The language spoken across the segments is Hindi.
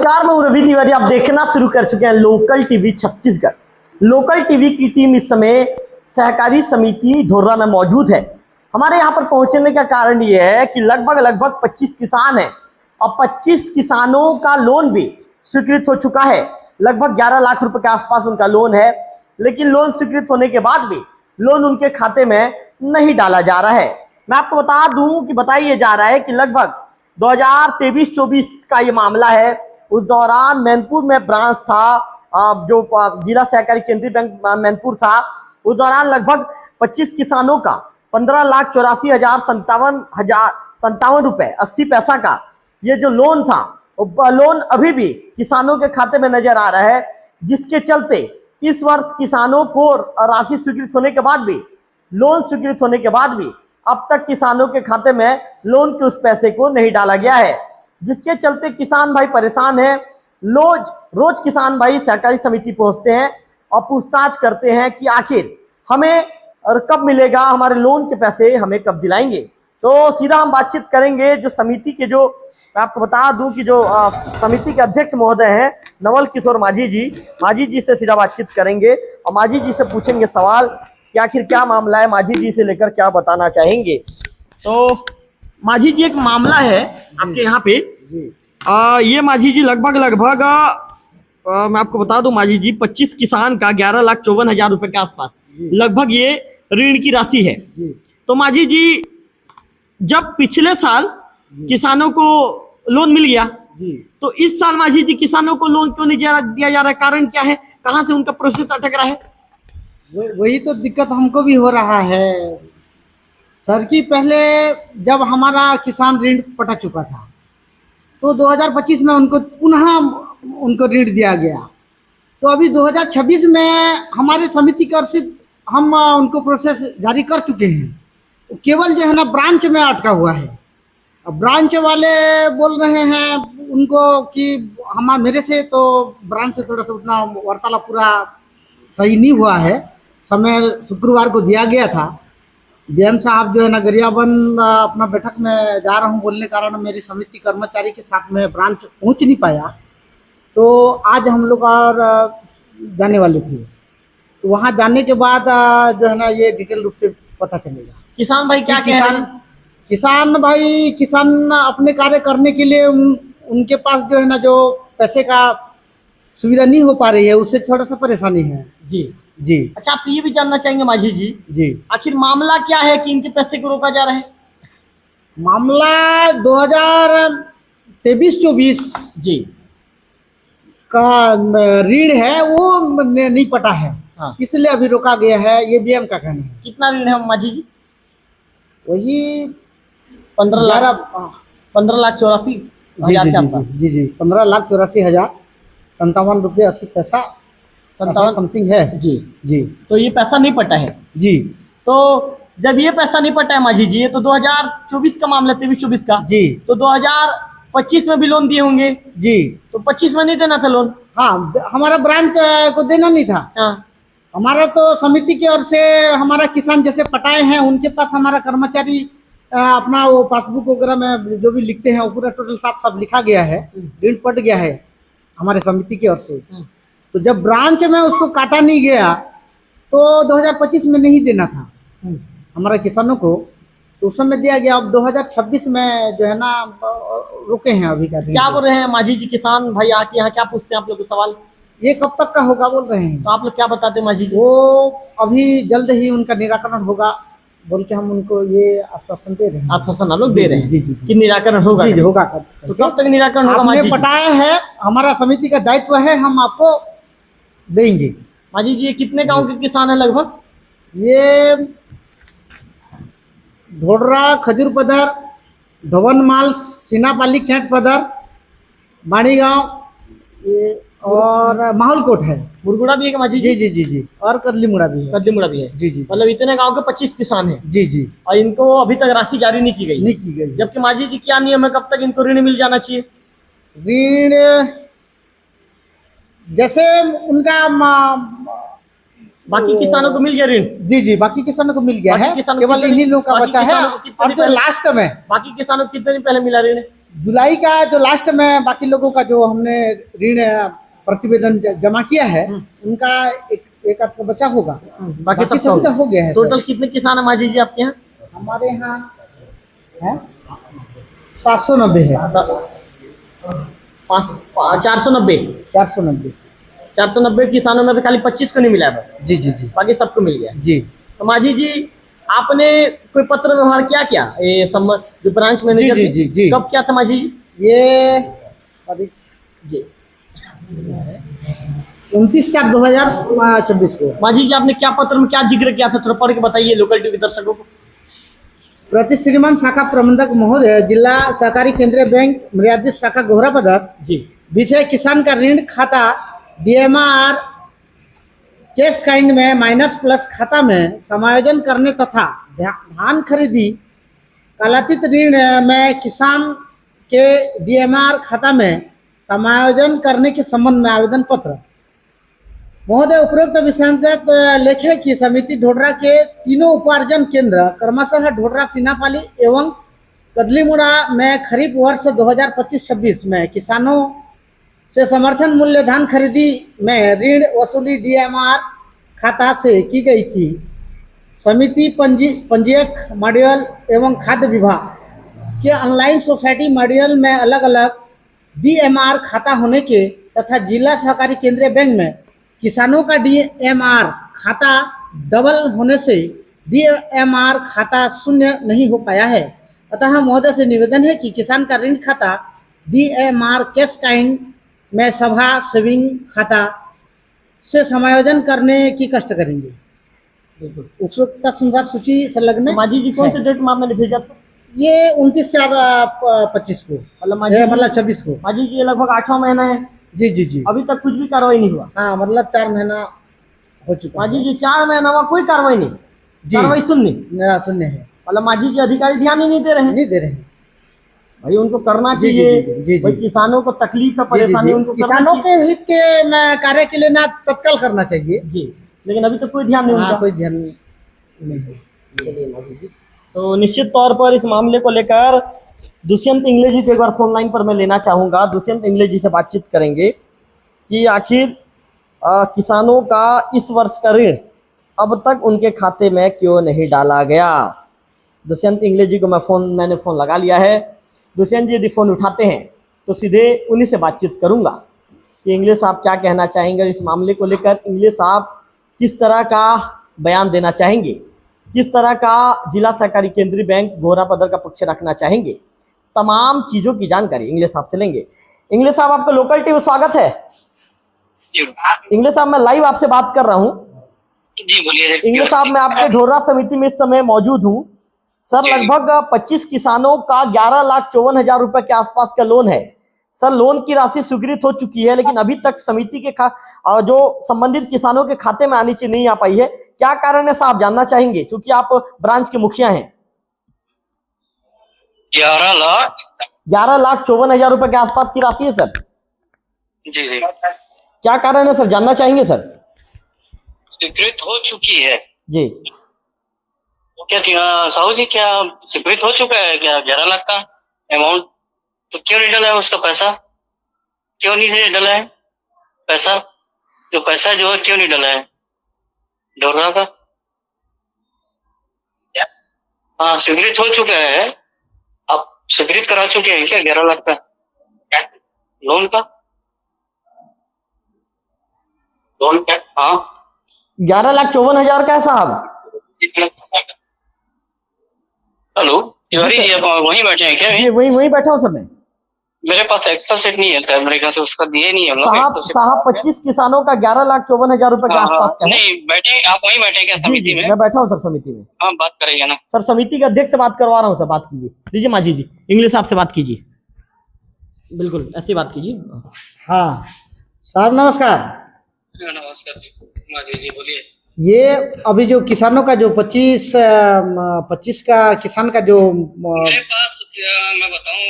नमस्कार, मैं रवि तिवारी। आप देखना शुरू कर चुके हैं local TV Chhattisgarh. Local TV की टीम इस समय सहकारी समिति ढोर्रा में मौजूद है। हमारे यहाँ पर पहुंचने का कारण ये है कि लगभग 25 किसान हैं और 25 किसानों का लोन भी स्वीकृत हो चुका है। लगभग 11 लाख रुपए के आसपास उनका लोन है, लेकिन लोन स्वीकृत होने के बाद भी लोन उनके खाते में नहीं डाला जा रहा है। मैं आपको बता दूं कि बताइए जा रहा है कि लगभग 2023-24 का ये मामला है। उस दौरान मैनपुर में ब्रांच था, जो जिला सहकारी केंद्रीय बैंक मैनपुर था। उस दौरान लगभग 25 किसानों का 15,84,57 रुपए 80 पैसा का ये जो लोन था, लोन अभी भी किसानों के खाते में नजर आ रहा है, जिसके चलते इस वर्ष किसानों को राशि स्वीकृत होने के बाद भी, लोन स्वीकृत होने के बाद भी अब तक किसानों के खाते में लोन के उस पैसे को नहीं डाला गया है, जिसके चलते किसान भाई परेशान हैं। रोज किसान भाई सहकारी समिति पहुंचते हैं और पूछताछ करते हैं कि आखिर हमें और कब मिलेगा, हमारे लोन के पैसे हमें कब दिलाएंगे। तो सीधा हम बातचीत करेंगे जो समिति के, जो मैं आपको बता दूं कि जो समिति के अध्यक्ष महोदय हैं नवल किशोर माझी जी से सीधा बातचीत करेंगे और माझी जी से पूछेंगे सवाल कि आखिर क्या मामला है, माझी जी से लेकर क्या बताना चाहेंगे। तो माझी जी, एक मामला है आपके यहाँ पे। ये माझी जी लगभग मैं आपको बता दूं माझी जी, 25 किसान का 11,54,000 रुपए के आसपास लगभग ये ऋण की राशि है। तो माझी जी, जब पिछले साल किसानों को लोन मिल गया, तो इस साल माझी जी किसानों को लोन क्यों नहीं दिया जा रहा है? कारण क्या है? कहाँ से उनका प्रोसेस अटक रहा है? वही तो दिक्कत हमको भी हो रहा है सर। कि पहले जब हमारा किसान ऋण पटा चुका था तो 2025 में उनको पुनः उनको ऋण दिया गया। तो अभी 2026 में हमारे समिति की ओर से हम उनको प्रोसेस जारी कर चुके हैं। केवल जो है ना ब्रांच में अटका हुआ है। अब ब्रांच वाले बोल रहे हैं उनको कि मेरे से तो ब्रांच से थोड़ा सा उतना वार्तालाप पूरा सही नहीं हुआ है। समय शुक्रवार को दिया गया था। डीएम साहब जो है ना गरियाबंद अपना बैठक में जा रहा हूँ बोलने कारण मेरी समिति कर्मचारी के साथ में ब्रांच पहुँच नहीं पाया। तो आज हम लोग और जाने वाले थे, तो वहाँ जाने के बाद जो है ना ये डिटेल रूप से पता चलेगा। किसान भाई क्या कह रहे हैं? किसान अपने कार्य करने के लिए उनके पास जो है ना जो पैसे का सुविधा नहीं हो पा रही है, उससे थोड़ा सा परेशानी है। जी। अच्छा, आपसे ये भी जानना चाहेंगे माझी जी, आखिर मामला क्या है कि इनके पैसे को रोका जा रहा है? मामला 2023-24 जी का ऋण है, वो नहीं पटा है। हाँ। इसलिए अभी रोका गया है, ये बीएम का कहना है। कितना ऋण है माझी जी? वही 15,84,000। जी 15,84,057 रुपये 80 पैसा 57 समथिंग है। जी। तो ये पैसा नहीं पटा है? जी। तो जब ये पैसा नहीं पटा है माझी जी, ये तो 2024 का मामला, 23-24 का। जी। तो 2025 में भी लोन दिए होंगे? जी। तो 25 में नहीं देना था लोन? हाँ, हमारा ब्रांच को देना नहीं था। हाँ। हमारा तो समिति की ओर से हमारा किसान जैसे पटाए हैं उनके पास हमारा कर्मचारी अपना वो पासबुक वगैरह में जो भी लिखते हैं वो पूरा टोटल साफ लिखा गया है। ऋण पट गया है हमारे समिति की ओर से। तो जब ब्रांच में उसको काटा नहीं गया तो 2025 में नहीं देना था हमारे किसानों को, तो उस समय दिया गया। अब 2026 में जो है ना रुके हैं अभी का। क्या बोल रहे हैं माझी जी किसान भाई आके यहाँ? क्या पूछते हैं आप लोग को सवाल? ये कब तक का होगा बोल रहे हैं। तो आप लोग क्या बताते हैं माझी जी? वो अभी जल्द ही उनका निराकरण होगा बोल के हम उनको ये आश्वासन दे रहे हैं। आश्वासन आप लोग दे रहे हैं? जी कि निराकरण होगा? जी होगा। तो कब तक निराकरण होगा? आपने पटाया है, हमारा समिति का दायित्व है, हम आपको देंगे। माझी जी, ये कितने गांव के किसान है लगभग? ये ढोडरा, खजूर पदर, धवनमाल, सीनापाली, कैंट पदर, बाड़ी गांव और माहौलकोट है। मुरगुड़ा भी है माझी जी? जी और कदलीमुड़ा भी है। कदलीमुड़ा भी है। जी। मतलब इतने गांव के 25 किसान हैं। जी। और इनको अभी तक राशि जारी नहीं की गई। जबकि माझी जी क्या नियम है, कब तक इनको ऋण मिल जाना चाहिए? ऋण जैसे उनका बाकी किसानों को मिल गया ऋण? जी बाकी किसानों को मिल गया है, केवल इन्हीं लोगों का बचा है। अब जो लास्ट में बाकी किसानों को कितने दिन पहले मिला ऋण? जुलाई का जो लास्ट में बाकी लोगों का जो हमने ऋण प्रतिवेदन जमा किया है उनका एक आपका बचा होगा, बाकी सबका सभी का हो गया है। टोटल कितने किसान है माजी जी आपके यहाँ? हमारे यहाँ है 790 है। 490 490 किसानों में से खाली 25 को नहीं मिला है, जी जी जी बाकी सबको मिल गया जी। तो माजी जी आपने कोई पत्र व्यवहार क्या किया ये जो ब्रांच मैनेजर जी, जी, जी। कब क्या था माजी जी? ये जी 29/4/2024 को। माजी जी आपने क्या पत्र में क्या जिक्र किया था, थोड़ा पढ़ के बताइए लोकल टीवी दर्शकों को। प्रति श्रीमान शाखा प्रबंधक महोदय, जिला सहकारी केंद्रीय बैंक मर्यादित शाखा घोरापदर जी विषय किसान का ऋण खाता DMR कैश काइंड में माइनस प्लस खाता में समायोजन करने तथा धान खरीदी कालातीत ऋण में किसान के DMR खाता में समायोजन करने के संबंध में आवेदन पत्र। महोदय, उपरोक्त विषयांतर्गत लेखे की समिति ढोडरा के तीनों उपार्जन केंद्र क्रमशः ढोडरा, सीनापाली एवं कदलीमुड़ा में खरीफ वर्ष 2025-26 में किसानों से समर्थन मूल्य धान खरीदी में ऋण वसूली DMR खाता से की गई थी। समिति पंजीयक मॉड्यूल एवं खाद्य विभाग के ऑनलाइन सोसाइटी मॉड्यूल में अलग अलग DMR खाता होने के तथा जिला सहकारी केंद्रीय बैंक में किसानों का DMR खाता डबल होने से DMR खाता शून्य नहीं हो पाया है। अतः महोदय से निवेदन है कि किसान का ऋण खाता DMR कैश काइंड में सभा सेविंग खाता से समायोजन करने की कष्ट करेंगे। उपरोक्त संसार सूची संलग्न। माजी जी कौन से डेट में आपने भेजा था? ये 29/4/25 को, मतलब 26 को। माजी जी ये लगभग 8वां महीना है। जी जी जी। अभी तक कुछ भी कार्रवाई नहीं हुआ? हाँ, मतलब 4 महीना हो चुका। माजी जी 4 महीना हुआ कोई कार्रवाई नहीं? कार्रवाई शून्य है। मतलब माजी जी अधिकारी ध्यान ही नहीं दे रहे हैं। भाई उनको करना चाहिए। भाई किसानों को तकलीफ है, परेशानी उनको किसानों के हित के कार्य के लिए ना तत्काल करना चाहिए जी, लेकिन अभी तक कोई ध्यान नहीं उनका। कोई ध्यान नहीं है। तो निश्चित तौर पर इस मामले को लेकर दुष्यंत इंगले जी को एक बार फोन लाइन पर मैं लेना चाहूँगा। दुष्यंत इंगले जी से बातचीत करेंगे कि आखिर किसानों का इस वर्ष का ऋण अब तक उनके खाते में क्यों नहीं डाला गया। दुष्यंत इंगले जी को मैंने फ़ोन लगा लिया है। दुष्यंत जी यदि फ़ोन उठाते हैं तो सीधे उन्हीं से बातचीत करूँगा कि इंगले साहब क्या कहना चाहेंगे इस मामले को लेकर। इंगले साहब किस तरह का बयान देना चाहेंगे, किस तरह का जिला सहकारी केंद्रीय बैंक घोरापदर का पक्ष रखना चाहेंगे, तमाम चीज़ों की जानकारी इंगले साहब से लेंगे। इंगले साहब आपका लोकल टीवी स्वागत है। इंगले साहब मैं लाइव आपसे बात कर रहा हूँ। जी बोलिए। इंगले साहब मैं आपके ढोडरा समिति में इस समय मौजूद हूँ। सर लगभग 25 किसानों का 11,54,000 रुपए के आसपास का लोन है। सर लोन की राशि स्वीकृत हो चुकी है, लेकिन अभी तक समिति के जो संबंधित किसानों के खाते में आनी चाहिए नहीं आ पाई है। क्या कारण है साहब, जानना चाहेंगे चूंकि आप ब्रांच के मुखिया हैं। 11,54,000 रुपए के आसपास की राशि है सर। जी जी। क्या कारण है सर, जानना चाहेंगे सर। स्वीकृत हो चुकी है जी। क्या साहू जी, क्या स्वीकृत हो चुका है क्या 11 लाख का अमाउंट? तो क्यों नहीं डला है उसका पैसा? क्यों नहीं डला है पैसा? जो पैसा जो है क्यों नहीं डला है ढोडरा का? हाँ स्वीकृत हो चुका है। आप स्वीकृत करा चुके हैं क्या 11 लाख का लोन का? लोन क्या? हाँ 11,54,000 का है साहब। हेलो तिवारी जी, आप वहीं बैठे हैं क्या? जी वहीं बैठा हूँ सर मैं। मेरे पास एक्सेल सेट नहीं है मेरे ख्याल से, उसका दिए नहीं है साहब 25 किसानों का 11,54,000 रुपए के आसपास का है। नहीं बैठे, आप वहीं बैठे क्या समिति में? मैं बैठा हूँ सर समिति में। हाँ बात करेंगे ना सर, समिति के अध्यक्ष से बात करवा रहा हूँ सर, बात कीजिए। दीजिए माजी जी, इंग्लिश साहब से बात कीजिए। बिल्कुल ऐसी बात कीजिए। हाँ साहब नमस्कार। नमस्कार माजी जी बोलिए। ये अभी जो किसानों का जो 25 का किसान का जो मेरे पास मैं बताऊं,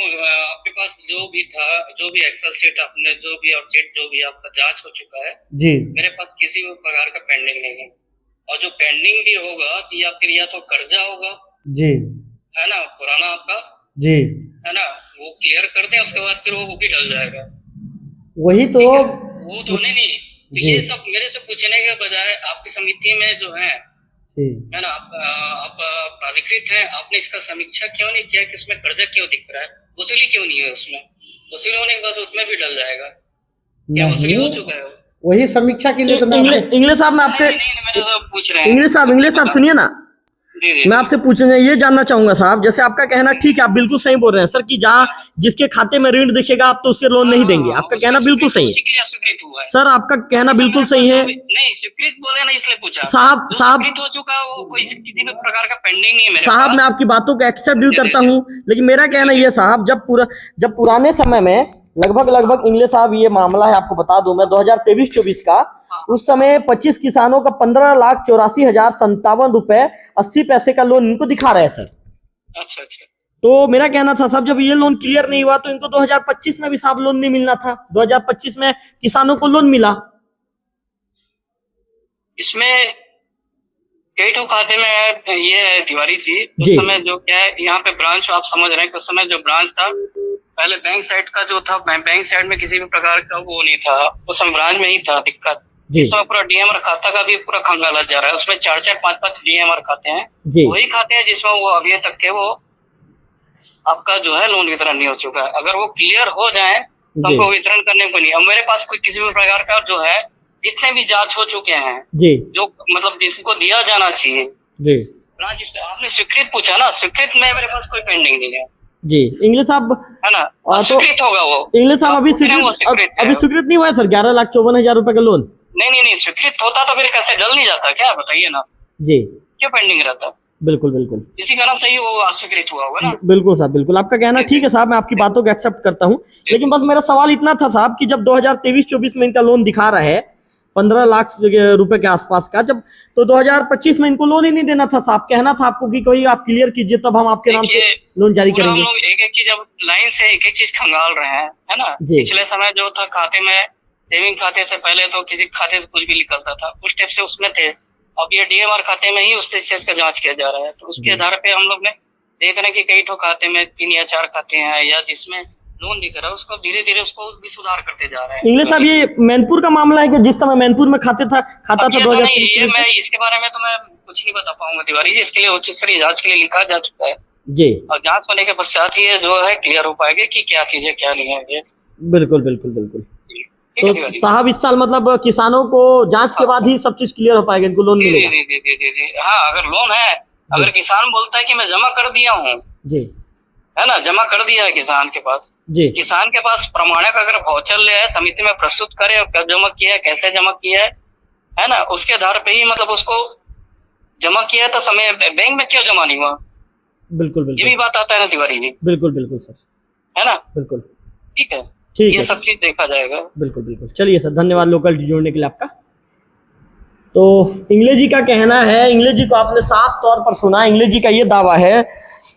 आपके पास जो भी था, जो भी एक्सेल शीट आपने जो भी और चेक जो भी आपका जांच हो चुका है जी, मेरे पास किसी भी प्रकार का पेंडिंग नहीं है। और जो पेंडिंग भी होगा या फिर या तो कर्जा होगा जी है ना पुराना आपका, जी है ना, वो क्लियर कर दें, उसके बाद फिर वो भी डल जाएगा। वही तो। वो तो नहीं, तो जी ये सब मेरे से पूछने के बजाय आपकी समिति में जो है जी ना, आप प्राधिकृत हैं, आपने इसका समीक्षा क्यों नहीं किया कि इसमें कर्जा क्यों दिख रहा है, वसूली क्यों नहीं है उसमें? वसूली होने के बाद उसमें भी डल जाएगा। क्या वसूली हो चुका है? वही समीक्षा के लिए तो मैं इंग्लिश साहब मैं आपके मेरे तो पूछ रहे हैं। इंग्लिश साहब सुनिए ना, जी जी मैं आपसे पूछना ये जानना चाहूंगा साहब, जैसे आपका कहना ठीक है, आप बिल्कुल सही बोल रहे हैं सर कि जहाँ जिसके खाते में ऋण दिखेगा आप तो उससे लोन नहीं देंगे, आपका कहना बिल्कुल सही है स्वीकृत हुआ है सर, आपका कहना बिल्कुल सही है। नहीं, स्वीकृत बोले ना, इसलिए पूछा। साहब स्वीकृत हो चुका, वो कोई किसी भी प्रकार का पेंडिंग नहीं है मेरे साहब, पास। मैं आपकी बातों को एक्सेप्ट भी करता हूँ, लेकिन मेरा कहना ये साहब, जब पुराने समय में लगभग इंग्लिश साहब ये मामला है, आपको बता दूं मैं 2023-24 का, उस समय 25 किसानों का 15,84,057 रुपए 80 पैसे का लोन इनको दिखा रहे हैं सर। अच्छा अच्छा। तो मेरा कहना था साहब, जब ये लोन क्लियर नहीं हुआ तो इनको 2025 में भी साहब लोन नहीं मिलना था, 2025 में किसानों को लोन मिला। इसमें कई ठो खाते में ये है तिवारी जी, उस समय जो क्या है यहाँ पे ब्रांच, आप समझ रहे हैं कि उस समय जो ब्रांच था, पहले बैंक साइड का जो था, बैंक साइड में किसी भी प्रकार का वो नहीं था, उस समय ब्रांच में ही था दिक्कत। इस समय पूरा डीएमआर खाता का भी पूरा खंगाला जा रहा है, उसमें 4-4, 5-5 डीएमआर खाते हैं, वही खाते हैं जिसमें वो अभी तक के वो आपका जो है लोन वितरण नहीं हो चुका है। अगर वो क्लियर हो जाए तो हमको वितरण करने को नहीं। अब मेरे पास कोई किसी भी प्रकार का जो है, जितने भी जांच हो चुके हैं जो मतलब जिसको दिया जाना चाहिए जी, आपने स्वीकृत पूछा ना, स्वीकृत में मेरे पास कोई पेंडिंग नहीं है जी। इंग्लिश साहब है ना, स्वीकृत होगा वो। इंग्लिश साहब अभी स्वीकृत नहीं हुआ है सर 11,54,000 रुपए का लोन। नहीं, स्वीकृत होता तो फिर कैसे डल नहीं जाता क्या, बताइए ना जी, क्यों पेंडिंग रहता? बिल्कुल इसी का नाम सही वो अस्वीकृत हुआ होगा ना। बिल्कुल साहब, बिल्कुल आपका कहना ठीक है साहब, मैं आपकी बातों को एक्सेप्ट करता हूँ, लेकिन बस मेरा सवाल इतना था साहब कि जब 2023-24 में इनका लोन दिखा रहा है 15 लाख रुपए के आसपास का, जब तो 2025 में इनको लोन ही नहीं देना था साहब, कहना था आपको कि कोई आप क्लियर कीजिए तब हम आपके नाम से लोन जारी करेंगे। हम लोग एक चीज अब लाइन से एक चीज खंगाल रहे हैं, है ना। पिछले समय जो था खाते में, सेविंग खाते से पहले तो किसी खाते से कुछ भी निकलता था, उस टाइप से उसमें थे। अब ये डीएमआर खाते में ही उस चीज का जांच किया जा रहा है, तो उसके आधार पे हम लोग ने देख रहे हैं कि कई ठो खाते में 3 या 4 खाते हैं, या जिसमें लोन दिख रहा है उसको धीरे धीरे उसको भी सुधार करते जा रहे हैं। इंग्लिश साहब, ये मैनपुर का मामला है कि जिस समय मैनपुर में खाता था 2023 मैं इसके बारे में तो मैं कुछ नहीं बता पाऊंगा तिवारी जी, इसके लिए उचित स्तरीय जांच के लिए लिखा जा चुका है जी, और जांच होने के पश्चात ही जो है क्लियर हो पाएगा कि क्या चीज है क्या नहीं है। बिल्कुल। तो साहब इस साल मतलब किसानों को जांच के बाद ही सब चीज क्लियर हो पाएगा, इनको लोन मिलेगा। जी। हाँ, अगर लोन है, अगर किसान बोलता है कि मैं जमा कर दिया हूँ जी, है ना, जमा कर दिया है किसान के पास जी, किसान के पास प्रमाणिक अगर वाउचर ले आए, समिति में प्रस्तुत करे, और कब जमा किया है, कैसे जमा किया है ना, उसके आधार पे ही मतलब उसको जमा किया है, तो समय बैंक में क्यों जमा नहीं हुआ? बिल्कुल ये भी बात आता है ना तिवारी जी। बिल्कुल सर, है ना, बिल्कुल ठीक है, ठीक ये है, सब चीज देखा जाएगा। बिल्कुल। चलिए सर, धन्यवाद लोकल जोड़ने के लिए आपका। तो इंग्लिश जी का कहना है, इंग्लिश जी को आपने साफ तौर पर सुना, इंग्लिश जी का ये दावा है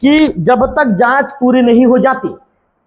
कि जब तक जांच पूरी नहीं हो जाती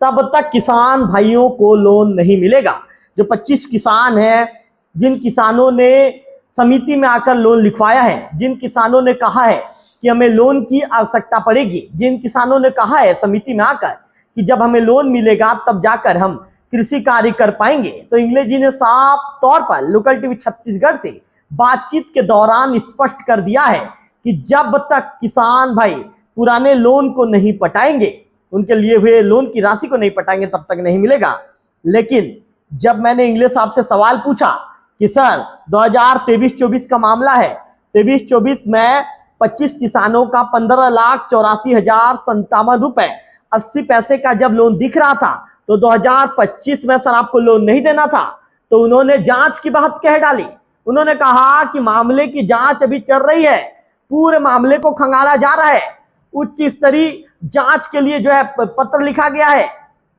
तब तक किसान भाइयों को लोन नहीं मिलेगा। जो 25 किसान हैं, जिन किसानों ने समिति में आकर लोन लिखवाया है, जिन किसानों ने कहा है कि हमें लोन की आवश्यकता पड़ेगी, जिन किसानों ने कहा है समिति में आकर कि जब हमें लोन मिलेगा तब जाकर हम कृषि कार्य कर पाएंगे, तो इंग्लिश जी ने साफ तौर पर लोकल टीवी छत्तीसगढ़ से बातचीत के दौरान स्पष्ट कर दिया है कि जब तक किसान भाई पुराने लोन को नहीं पटाएंगे, उनके लिए हुए लोन की राशि को नहीं पटाएंगे, तब तक नहीं मिलेगा। लेकिन जब मैंने इंग्लिश साहब से सवाल पूछा कि सर 2023-24 का मामला है, 23-24 में 25 किसानों का 15,84,057 रुपए 80 पैसे का जब लोन दिख रहा था, तो 2025 में सर आपको लोन नहीं देना था, तो उन्होंने जांच की बात कह डाली। उन्होंने कहा कि मामले की जांच अभी चल रही है, पूरे मामले को खंगाला जा रहा है, उच्च स्तरीय जांच के लिए जो है पत्र लिखा गया है।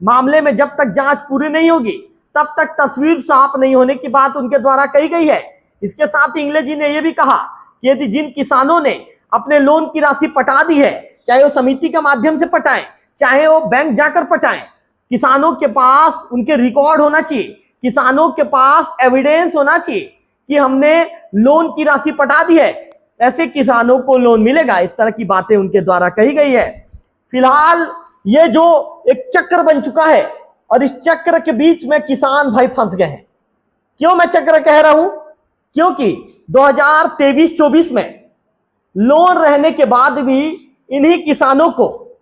मामले में जब तक जांच पूरी नहीं होगी तब तक तस्वीर साफ नहीं होने की बात उनके द्वारा कही गई है। इसके साथ इंग्लिश जी ने यह भी कहा कि यदि जिन किसानों ने अपने लोन की राशि पटा दी है, चाहे वो समिति के माध्यम से पटाएं, चाहे वो बैंक जाकर पटाएं, किसानों के पास उनके रिकॉर्ड होना चाहिए, किसानों के पास एविडेंस होना चाहिए कि हमने लोन की राशि पटा दी है, ऐसे किसानों को लोन मिलेगा। इस तरह की बातें उनके द्वारा कही गई है। फिलहाल ये जो एक चक्र बन चुका है और इस चक्र के बीच में किसान भाई फंस गए हैं। क्यों मैं चक्र कह रहा हूं? क्योंकि 2023-24 में लोन रहने के बाद भी इन्हीं किसानों को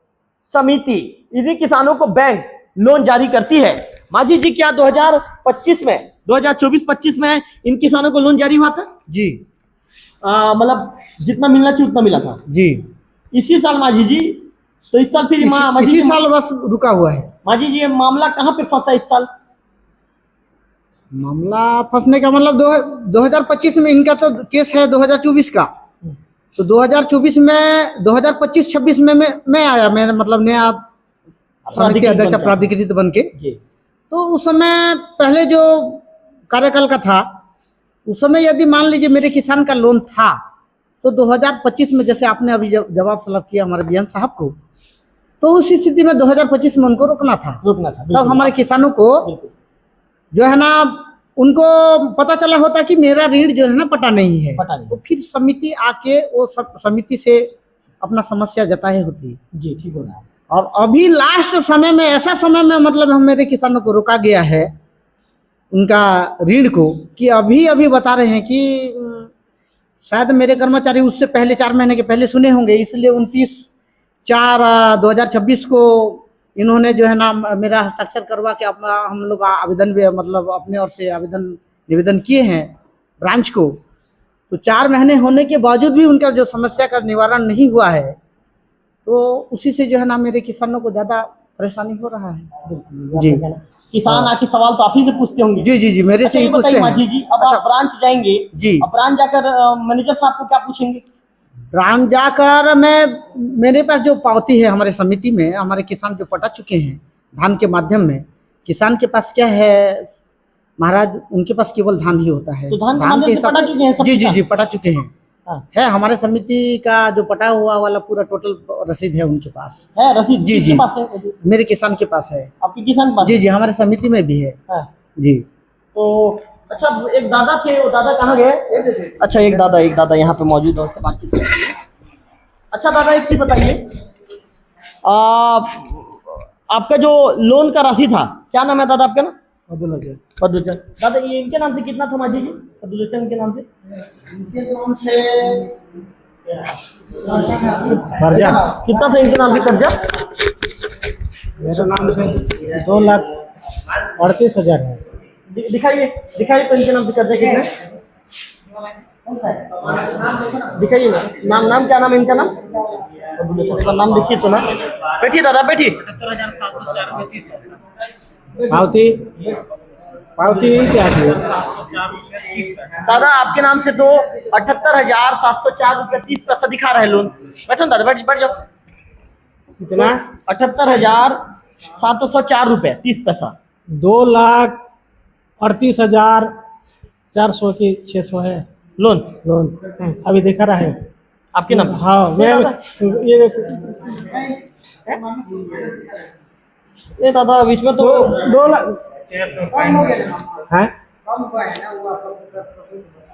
समिति, इन्हीं किसानों को बैंक लोन जारी करती है। माझी जी, क्या 2025 में 2024-25 में इन किसानों को लोन जारी हुआ था? जी मतलब जितना मिलना चाहिए उतना मिला था जी। इसी साल माझी जी। तो इस साल फिर इसी साल बस रुका हुआ है। माझी जी, ये मामला कहाँ पे फंसा इस साल? मामला फंसने का मतलब 2025 में इनका तो केस है 2024 का। तो 2024 में 2025-26 में मैं आया, मैंने मतलब नया समिति अध्यक्ष प्राधिकृत बन के। तो उस समय पहले जो कार्यकाल का था, उस समय यदि मान लीजिए मेरे किसान का लोन था तो 2025 में, जैसे आपने अभी जवाब तलब किया हमारे बीएन साहब को, तो उस स्थिति में 2025 में उनको रोकना था। तब हमारे किसानों को जो है ना, उनको पता चला होता कि मेरा ऋण जो है ना पटा नहीं है, तो फिर समिति आके वो सब समिति से अपना समस्या जताए होती जी। ठीक हो रहा है। और अभी लास्ट समय में, ऐसा समय में मतलब हम मेरे किसानों को रोका गया है उनका ऋण को, कि अभी बता रहे हैं कि शायद मेरे कर्मचारी उससे पहले 4 महीने के पहले सुने होंगे, इसलिए 29/4/2026 को इन्होंने जो है ना मेरा हस्ताक्षर करवा के अपना हम लोग आवेदन भी मतलब अपने ओर से निवेदन किए हैं ब्रांच को। तो 4 महीने होने के बावजूद भी उनका जो समस्या का निवारण नहीं हुआ है, तो उसी से जो है ना मेरे किसानों को ज़्यादा परेशानी हो रहा है। जी, किसान आके सवाल तो आप ही से पूछते होंगे। जी जी जी, मेरे से ही पूछते हैं। माझी जी, अब आप ब्रांच जाएंगे जी, अब ब्रांच जाकर मैनेजर साहब को क्या पूछेंगे? ब्रांच जाकर मेरे पास जो पावती है हमारे समिति में, हमारे किसान जो पटा चुके हैं धान के माध्यम में, किसान के पास क्या है महाराज, उनके पास केवल धान ही होता है। तो धान के हिसाब से जी जी जी पटा चुके हैं। है हमारे समिति का जो पटा हुआ वाला पूरा टोटल रसीद है उनके पास है। रसीद जी जी पास है? मेरे किसान के पास है। आपके किसान के पास? जी जी, हमारे समिति में भी है जी। तो अच्छा, एक दादा थे, वो दादा कहाँ गए? अच्छा, एक दादा यहाँ पे मौजूद है, उनसे बातचीत करते हैं। अच्छा दादा, एक चीज बताइए, आपका जो लोन का राशि था, क्या नाम है दादा आपका? ना पदुलोचन। दादा, ये इनके नाम से कितना था माझी जी? पदुलोचन के नाम से? इनके नाम से कर्जा कितना था? इनके नाम से कर्जा मेरे नाम से 2,38,000 है। दिखाइए तो इनके नाम से कर्जा कितना है? दिखाइए ना। नाम क्या नाम है इनका? नाम नाम देखिए तो ना। बैठिए दादा, बैठिए। पावती क्या है दादा? आपके नाम से तो 78,704 रुपये 30 पैसा दिखा रहा है लोन। बैठो दादा, बैठ जाओ। कितना? 78,704 रुपये 30 पैसा। 2,38,400 की 600 है लोन। अभी दिखा रहा है आपके नाम? हाँ, ये दादा बीच में तो 2 लाख है।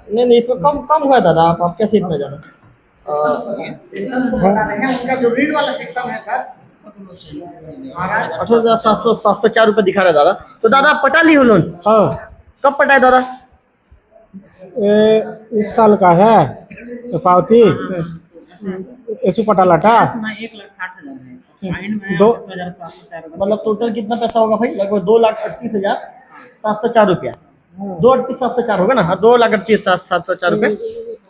नहीं, इसमें कम हुआ दादा। आप कैसे इतना ज्यादा? उनका जो रीड वाला सेक्शन है सर, 78,704 रुपये दिखा रहा है दादा। तो दादा पटा ली हो लोन? हाँ। कब पटाए दादा? इस साल का है पावती। ऐसे पटा लाटा 1,60,000 मतलब टोटल कितना पैसा होगा भाई? लगभग 2,38,704 रुपया। 2,38,704 होगा ना? हाँ, 2,38,704 रुपये।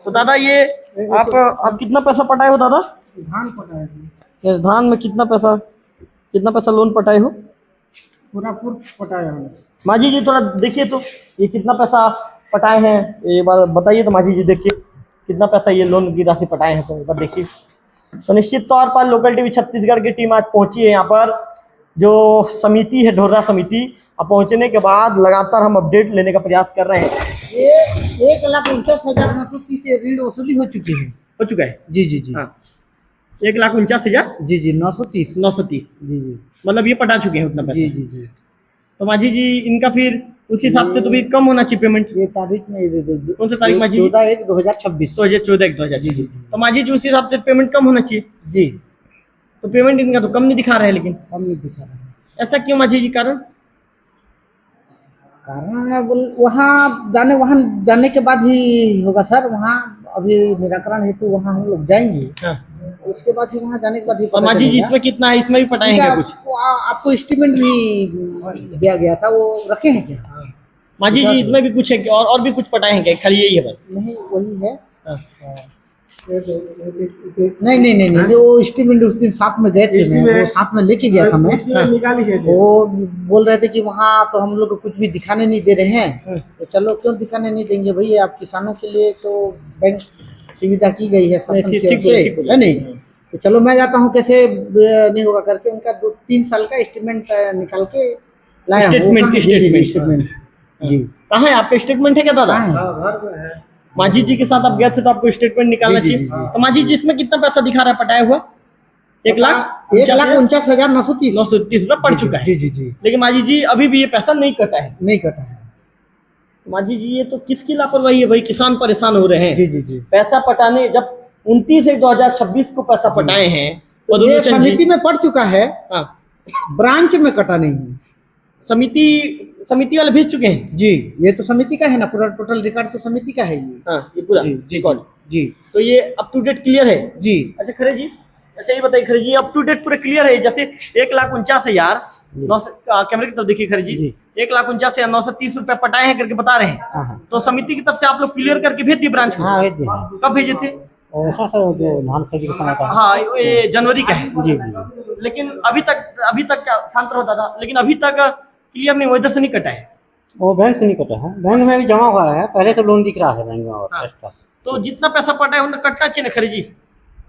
तो दादा ये आप कितना पैसा पटाए हो दादा? धान पटाए। धान में कितना पैसा लोन पटाए हो? पूरा पटाया है। माझी जी थोड़ा देखिए तो, ये कितना पैसा पटाए हैं, ये बार बताइए तो माझी जी। देखिए कितना पैसा ये लोन की राशि पटाए हैं, तो एक बार देखिए। तो निश्चित तौर पर लोकल टीवी छत्तीसगढ़ की टीम आज पहुंची है यहाँ पर, जो समिति है ढोर्रा समिति। अब पहुंचने के बाद लगातार हम अपडेट लेने का प्रयास कर रहे हैं। ये 1,49,930 ऋण वसूली हो चुकी है। हो चुका है? जी जी जी। हाँ, 1,49,000 जी जी 930 930 जी जी। मतलब ये पटा चुके हैं उतना पैसा? जी जी जी। तो माझी जी इनका फिर उस हिसाब से तो भी कम होना चाहिए पेमेंट। ये तारीख में कौन सा तारीख माझी? 14/1/2026। 14/1/2026। जी जी। तो माझी जी उस हिसाब से पेमेंट कम होना चाहिए जी। तो पेमेंट इनका तो कम नहीं दिखा रहा है, लेकिन कम नहीं दिखा रहा है। ऐसा क्यों माझी जी, कारण? कारण वहाँ जाने के बाद ही होगा सर। वहाँ अभी निराकरण हेतु वहाँ हम लोग जाएंगे, हाँ। उसके बाद ही वहाँ जाने के बाद ही और पता माझी जी चलेगा। इसमें कितना है, इसमें भी पटाएंगे क्या कुछ? आपको एस्टिमेट भी दिया गया था, वो रखे हैं क्या? माझी जी इसमें भी कुछ है क्या, और भी कुछ पटाए हैं क्या, खाली यही है बस? नहीं, वही है। हाँ। नहीं, वो एस्टिमेट उस दिन साथ में गए थे, वो साथ में लेके गया था मैं। वो बोल रहे थे कि वहाँ तो हम लोग को कुछ भी दिखाने नहीं दे रहे हैं। तो चलो, क्यों दिखाने नहीं देंगे भाई, आप किसानों के लिए तो बैंक सुविधा की गई है शासन की ओर से, है नहीं? तो चलो मैं जाता हूँ, कैसे नहीं होगा करके उनका 2-3 साल का एस्टिमेट निकाल के लाया हूँ। स्टेटमेंट जी। कहाँ है आपका स्टेटमेंट, है क्या दादा? कहाँ है? माझी जी के साथ आप गए थे तो आपको स्टेटमेंट निकालना जी, जी, चाहिए। जी। तो माझी जी इसमें कितना पैसा दिखा रहा है पटाया हुआ? 1,49,930 ₹1,49 पड़ चुका है। जी जी जी। लेकिन माझी जी अभी भी ये पैसा नहीं कटा है। नहीं कटा है। माझी जी ये तो किसकी लापरवाही है भाई, किसान परेशान हो रहे हैं। जी जी जी। पैसा पटाने, जब 29/1/2026 को पैसा पटाए हैं, ये पदुलोचन समिति जी। में पड़ चुका है, हाँ, ब्रांच में कटा नहीं है। समिति वाले भेज चुके हैं। जी, ये तो समिति का है ना, पूरा टोटल रिकॉर्ड तो समिति का है ये। हाँ, ये पूरा जी जी रिकॉर्ड। जी तो ये अप टू डेट क्लियर है। जी। अच्छा खरे जी, अच्छा ये बताइए खरे जी, अप टू डेट पूरे क्लियर है? जैसे 1,49,000 कैमरे की तरफ देखिए खरे जी, 1,49,930 रुपए पटाए हैं करके बता रहे हैं। हाँ तो समिति की तरफ से आप लोग क्लियर करके भेज दिए ब्रांच हाँ, में? भेज दिए। कब भेजे थे? ऐसा सर जो धान खरीदी के समय का। हाँ, ये जनवरी का है। जी जी। लेकिन अभी तक क्या शांत रहो दादा, लेकिन अभी तक क्लियर नहीं, इधर से नहीं कटा है। वो बैंक से नहीं कटा है, बैंक में भी जमा हुआ है, पहले से लोन दिख रहा है बैंक में। और हाँ। तो जितना पैसा पटा है उतना कटना चाहिए ना खरे जी।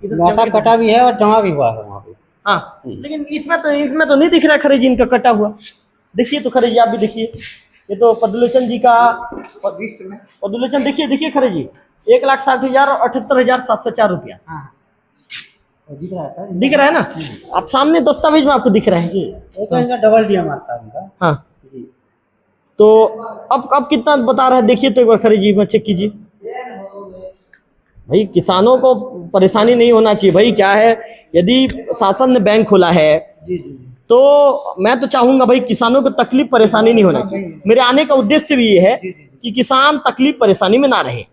पैसा कटा भी है और जमा भी हुआ है वहाँ पे। हाँ, लेकिन इसमें तो नहीं दिख रहा है खरे जी इनका कटा हुआ। देखिए तो खरे जी, आप भी देखिए, ये तो पदुलोचन जी का पदुलोचन देखिए खरे जी, 1,60,000 और 78,704 रुपया दिख रहा है सर, दिख रहा है ना? आप सामने दस्तावेज में आपको दिख रहा है। एक इनका डबल डीएमआर था इनका। हाँ, तो अब कितना बता रहा है देखिए तो एक बार खरे जी में चेक कीजिए। भाई किसानों को परेशानी नहीं होना चाहिए भाई। क्या है, यदि शासन ने बैंक खोला है तो मैं तो चाहूंगा भाई किसानों को तकलीफ परेशानी नहीं होना चाहिए। मेरे आने का उद्देश्य भी ये है कि किसान तकलीफ परेशानी में ना रहे।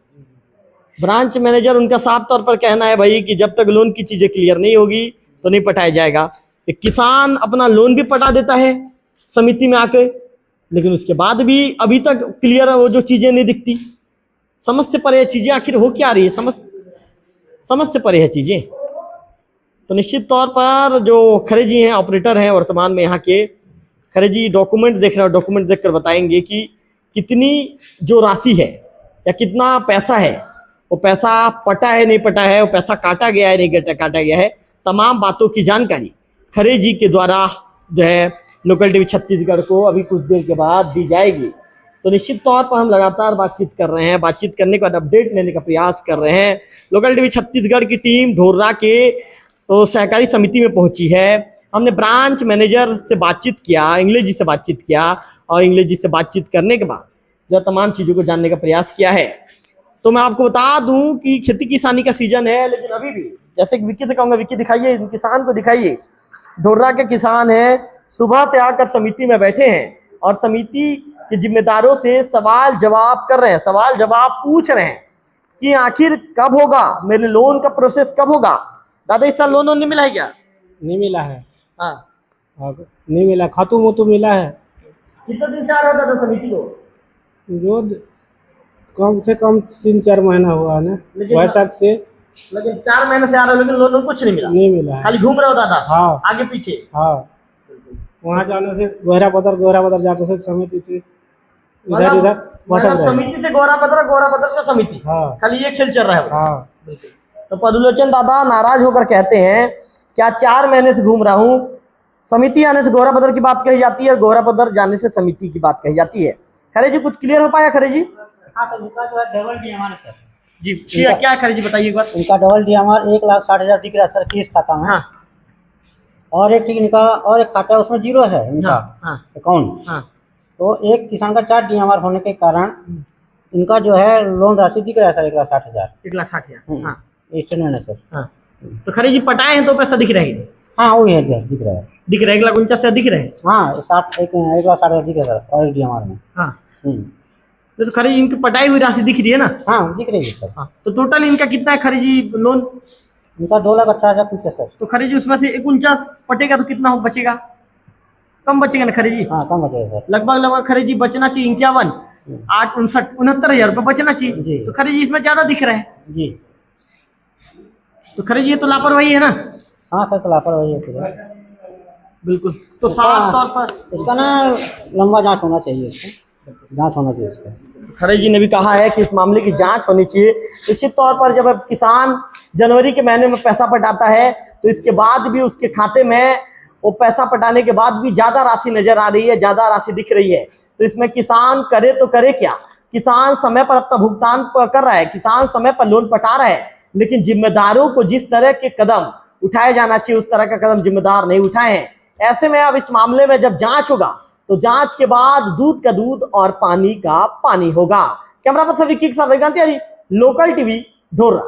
ब्रांच मैनेजर उनका साफ तौर पर कहना है भाई कि जब तक लोन की चीजें क्लियर नहीं होगी तो नहीं पटाया जाएगा। किसान अपना लोन भी पटा देता है समिति में आके, लेकिन उसके बाद भी अभी तक क्लियर वो जो चीजें नहीं दिखती। समझ से परे है चीजें, आखिर हो क्या रही है, समझ से परे है चीजें। तो निश्चित तौर पर जो खरे जी हैं, ऑपरेटर हैं वर्तमान में यहाँ के, खरे जी डॉक्यूमेंट देख रहे हो, डॉक्यूमेंट देखकर बताएंगे कि कितनी जो राशि है या कितना पैसा है, वो पैसा पटा है नहीं पटा है, वो पैसा काटा गया है नहीं काटा गया है, तमाम बातों की जानकारी खरे जी के द्वारा जो है लोकल टीवी छत्तीसगढ़ को अभी कुछ देर के बाद दी जाएगी। तो निश्चित तौर पर हम लगातार बातचीत कर रहे हैं, बातचीत करने के बाद अपडेट लेने का प्रयास कर रहे हैं। लोकल टीवी छत्तीसगढ़ की टीम ढोर्रा के सहकारी समिति में पहुंची है। हमने ब्रांच मैनेजर से बातचीत किया, इंग्लिश जी से बातचीत किया, और इंग्लिश जी से बातचीत करने के बाद जो तमाम चीज़ों को जानने का प्रयास किया है। तो मैं आपको बता दूं कि खेती किसानी का सीजन है, लेकिन अभी भी जैसे कि विक्की से कहूँगा, विक्की दिखाइए, किसान को दिखाइए। ढोर्रा के किसान हैं, सुबह से आकर समिति में बैठे हैं और समिति के जिम्मेदारों से सवाल जवाब कर रहे हैं, सवाल जवाब पूछ रहे हैं कि आखिर कब होगा, मेरे लोन का प्रोसेस कब होगा। दादा इस साल लोन नहीं मिला है क्या? नहीं मिला है। हाँ, नहीं मिला, खातू मोतू मिला है। कितना दिन से आ रहा था समिति को? जो कम से कम 3-4 महीना हुआ है ना, वैशाख से। लेकिन 4 महीने से आ रहे हो, लेकिन लोन कुछ नहीं मिला? नहीं मिला है। खाली घूम रहे हो दादा? हाँ, आगे पीछे। हाँ, वहाँ जाने से गोहरा पदर जाते से समिति थी, इधर भटक रहे। समिति से गोहरा पदर से समिति, हाँ, खाली ये खेल चल रहा है। हाँ। तो पदुलोचन दादा नाराज होकर कहते हैं, क्या 4 महीने से घूम रहा हूँ, समिति आने से गोहरा पदर की बात कही जाती है और गोहरा पदर जाने से समिति की बात कही जाती है। खरे जी कुछ क्लियर हो पाया खरे जी? हाँ, तो इनका जो है डबल डीएमआर है सर जी। क्या खरे जी बताइए एक बार। इनका डबल डीएमआर 1,60,000 दिख रहा है सर केस खाता में। हाँ, और एक इनका और एक खाता है उसमें 0 है इनका अकाउंट। हाँ, तो एक किसान का 4 डीएमआर होने के कारण इनका जो है लोन राशि दिख रहा है सर 1,60,000। 1,60,000। हाँ, स्टेटमेंट है सर। हाँ। तो खरे जी पटाए हैं तो पैसा दिख रहा है? हाँ वही है दिख रहा है। दिख रहा है 1,49,000 से दिख रहे हैं। हाँ 1,60,000 दिख रहा है सर और DMR में। हाँ हम्म। तो खरीद इनकी पटाई हुई राशि दिख रही है ना। हाँ दिख रही है सर। हाँ तो टोटल इनका कितना है खरीदी लोन? इनका 2,18,000 कुछ है सर। तो खरीदी उसमें से 49 पटेगा तो कितना हो बचेगा? कम बचेगा ना खरीदी। हाँ कम बचेगा सर। लगभग खरीदी बचना चाहिए 51, 8, 69 रुपये बचना जी। चाहिए। तो खरीदी इसमें ज्यादा दिख रहा है। जी। तो खरीदी ये तो लापरवाही है ना। हाँ सर तो लापरवाही है पूरा। बिल्कुल। तो साफ तौर पर इसका ना लंबा जांच होना चाहिए, इसका जांच होना चाहिए इसका। खरे जी ने भी कहा है कि इस मामले की जांच होनी चाहिए। निश्चित तौर पर जब किसान जनवरी के महीने में पैसा पटाता है तो इसके बाद भी उसके खाते में वो पैसा पटाने के बाद भी ज़्यादा राशि नजर आ रही है, ज़्यादा राशि दिख रही है। तो इसमें किसान करे तो करे क्या? किसान समय पर अपना भुगतान कर रहा है, किसान समय पर लोन पटा रहा है, लेकिन जिम्मेदारों को जिस तरह के कदम उठाए जाना चाहिए उस तरह का कदम जिम्मेदार नहीं उठाए हैं। ऐसे में अब इस मामले में जब जांच होगा तो जांच के बाद दूध का दूध और पानी का पानी होगा। कैमरा पर्सन विक्की के साथ लोकल टीवी ढोरा।